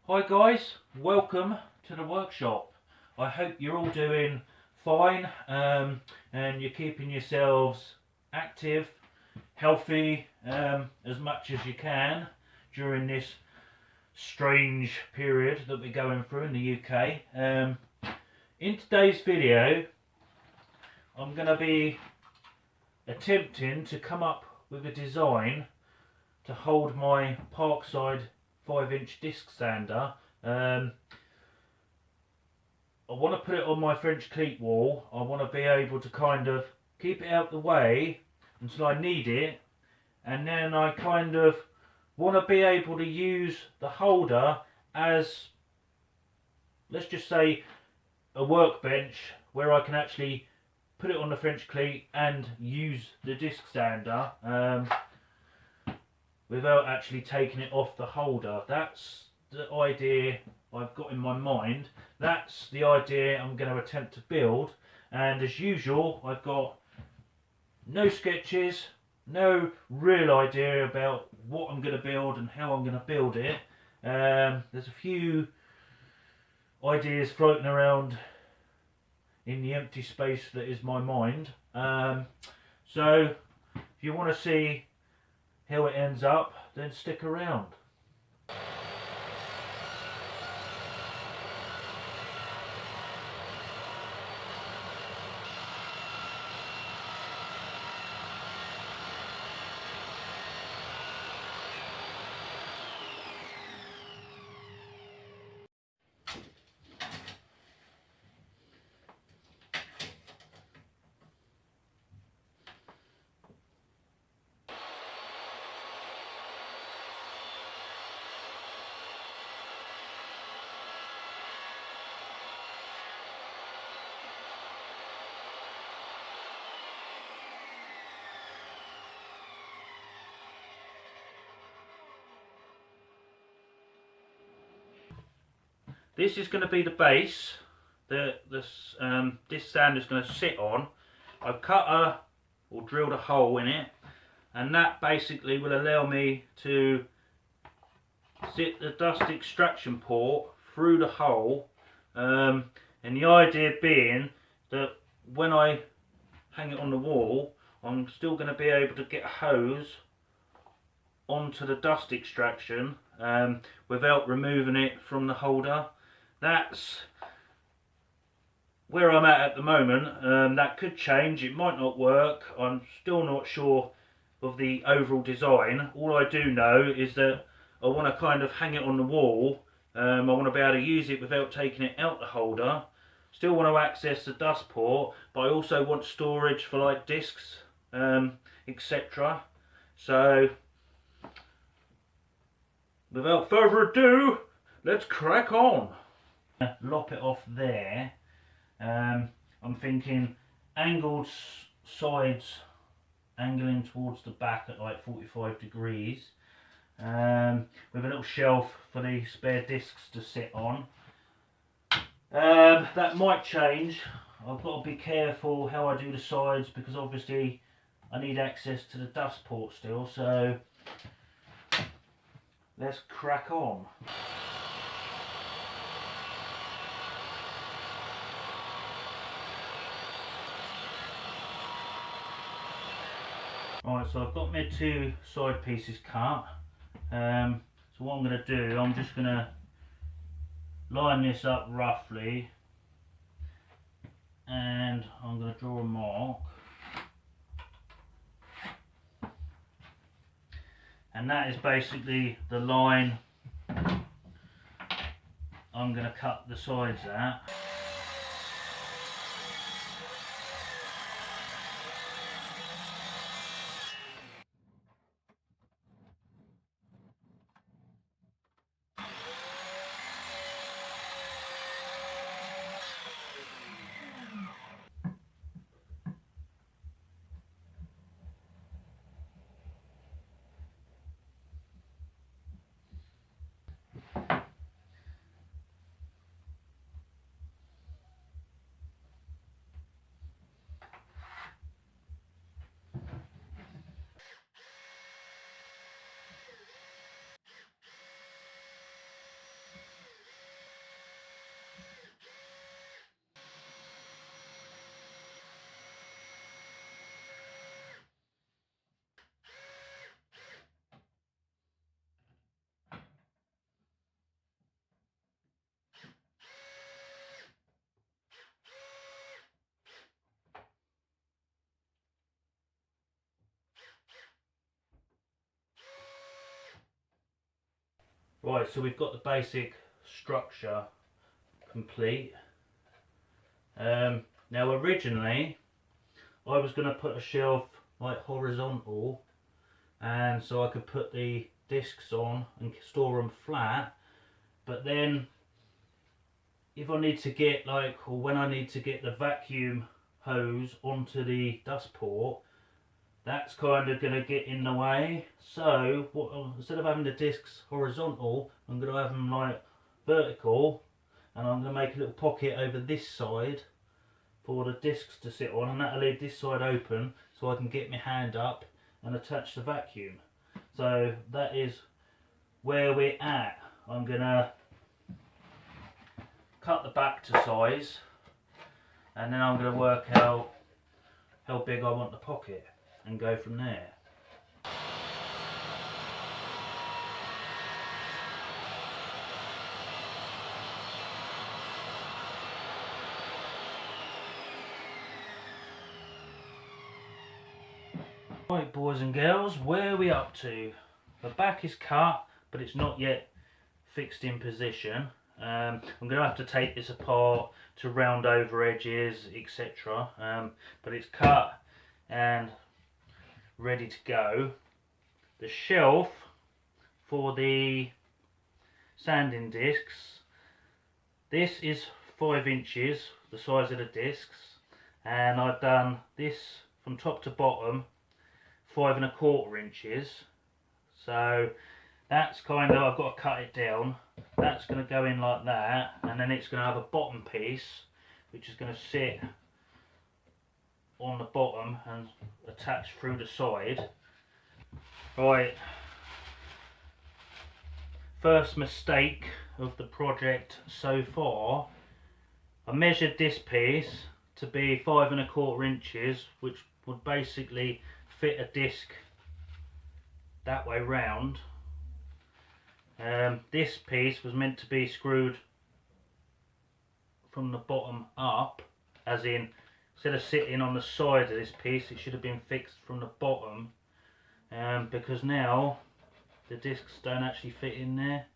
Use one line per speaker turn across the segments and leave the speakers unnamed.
Hi guys, welcome to the workshop. I hope you're all doing fine and you're keeping yourselves active, healthy as much as you can during this strange period that we're going through in the UK. In today's video I'm going to be attempting to come up with a design to hold my Parkside 5-inch disc sander. I want to put it on my French cleat wall. I want to be able to kind of keep it out the way until I need it, and then I kind of want to be able to use the holder as, let's just say, a workbench where I can actually put it on the French cleat and use the disc sander without actually taking it off the holder. That's the idea I've got in my mind. That's the idea I'm going to attempt to build, and as usual I've got no sketches, no real idea about what I'm going to build and how I'm going to build it. There's a few ideas floating around in the empty space that is my mind. So if you want to see how it ends up, then stick around. This is going to be the base that this sander is going to sit on. I've cut or drilled a hole in it, and that basically will allow me to sit the dust extraction port through the hole, and the idea being that when I hang it on the wall, I'm still going to be able to get a hose onto the dust extraction without removing it from the holder. That's where I'm at the moment. That could change, it might not work. I'm still not sure of the overall design. All I do know is that I want to kind of hang it on the wall. I want to be able to use it without taking it out the holder. Still want to access the dust port, but I also want storage for like discs, etc. So without further ado, let's crack on. Lop it off there. I'm thinking angled sides, angling towards the back at like 45 degrees, with a little shelf for the spare discs to sit on. That might change. I've got to be careful how I do the sides, because obviously I need access to the dust port still, so let's crack on. Right, so I've got my two side pieces cut. So what I'm going to do, I'm just going to line this up roughly, and I'm going to draw a mark, and that is basically the line I'm going to cut the sides at. Right, so we've got the basic structure complete. Now originally I was going to put a shelf like horizontal, and so I could put the discs on and store them flat, but then if I need to get or when I need to get the vacuum hose onto the dust port, that's kind of going to get in the way. So instead of having the discs horizontal, I'm going to have them like vertical, and I'm going to make a little pocket over this side for the discs to sit on, and that'll leave this side open so I can get my hand up and attach the vacuum. So that is where we're at. I'm going to cut the back to size, and then I'm going to work out how big I want the pocket and go from there. Right, boys and girls, where are we up to? The back is cut, but it's not yet fixed in position. I'm going to have to take this apart to round over edges, etc. But it's cut and ready to go. The shelf for the sanding discs, this is 5 inches, the size of the discs, and I've done this from top to bottom 5¼ inches. So that's kind of, I've got to cut it down. That's going to go in like that, and then it's going to have a bottom piece which is going to sit on the bottom and attach through the side. Right, first mistake of the project so far. I measured this piece to be 5¼ inches, which would basically fit a disc that way round. This piece was meant to be screwed from the bottom up, as in instead of sitting on the side of this piece, it should have been fixed from the bottom, because now the discs don't actually fit in there.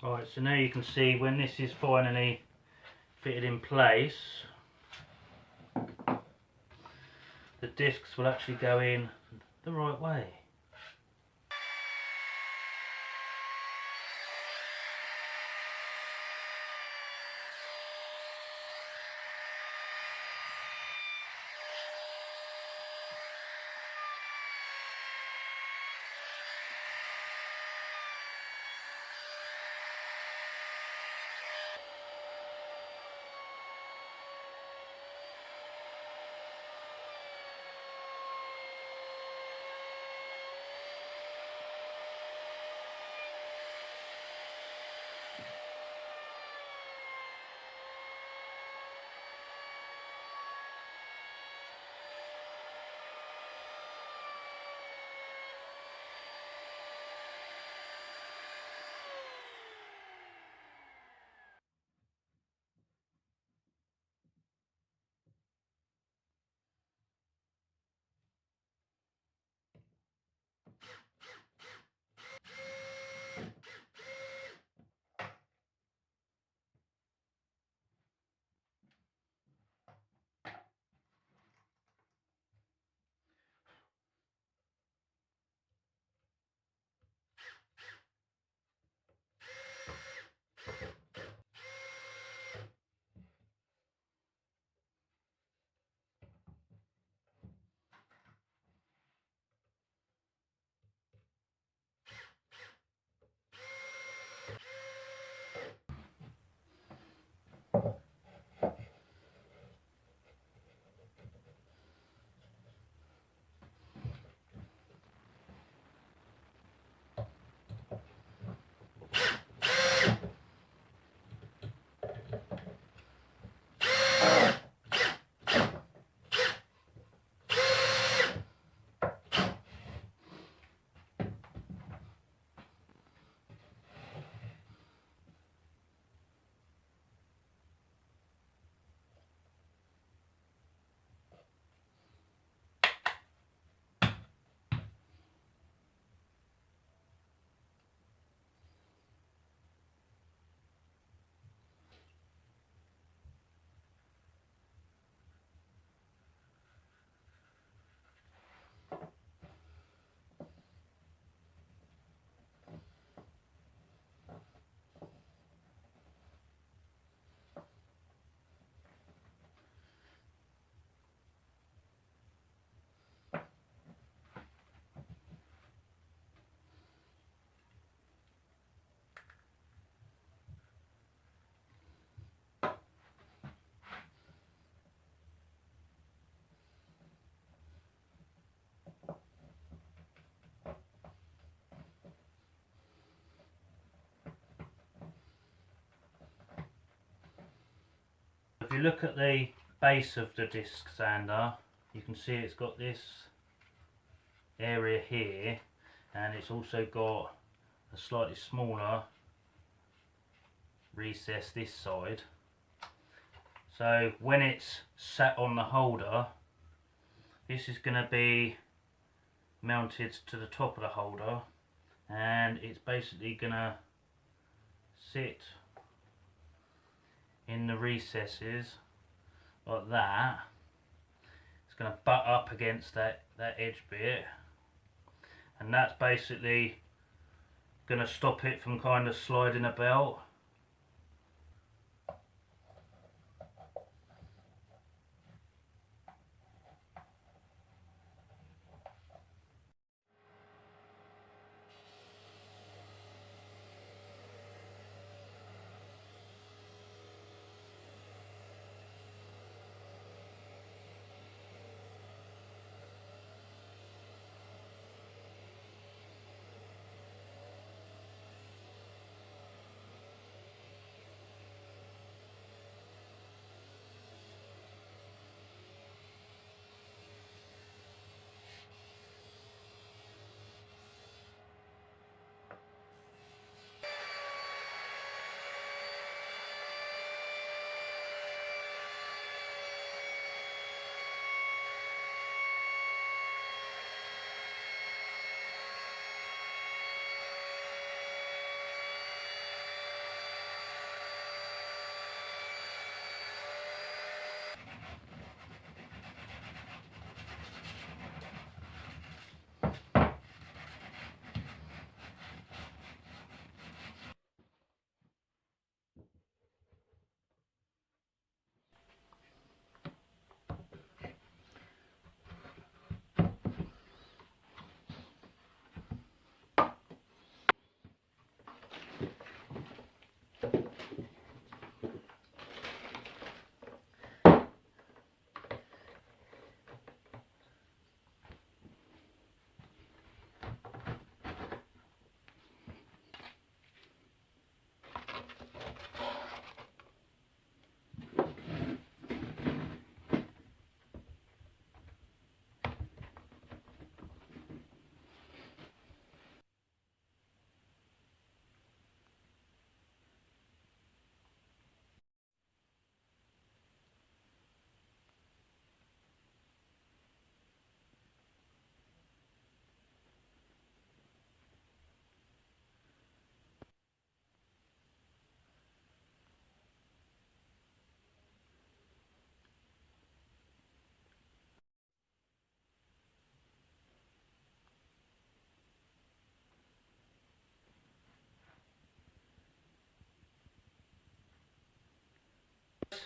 Right, so now you can see when this is finally fitted in place, the discs will actually go in the right way. If you look at the base of the disc sander, you can see it's got this area here, and it's also got a slightly smaller recess this side. So when it's sat on the holder, this is going to be mounted to the top of the holder, and it's basically going to sit in the recesses like that. It's going to butt up against that edge bit, and that's basically going to stop it from kind of sliding about.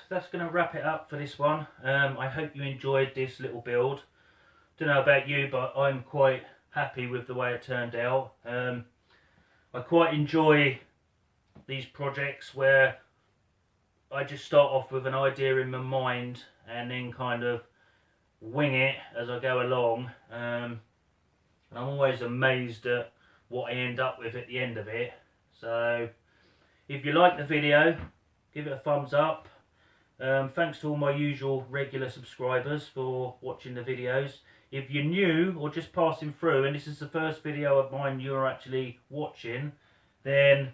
That's going to wrap it up for this one. I hope you enjoyed this little build. Don't know about you, but I'm quite happy with the way it turned out. I quite enjoy these projects where I just start off with an idea in my mind and then kind of wing it as I go along. And I'm always amazed at what I end up with at the end of it. So if you like the video, give it a thumbs up. Thanks to all my usual regular subscribers for watching the videos. If you're new or just passing through and this is the first video of mine you're actually watching, then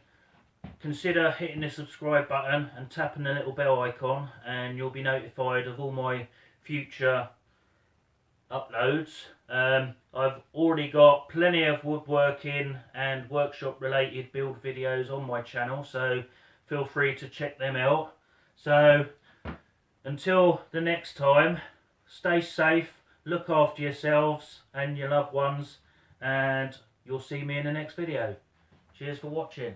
consider hitting the subscribe button and tapping the little bell icon, and you'll be notified of all my future uploads. I've already got plenty of woodworking and workshop related build videos on my channel, so feel free to check them out. So until the next time, stay safe, look after yourselves and your loved ones, and you'll see me in the next video. Cheers for watching.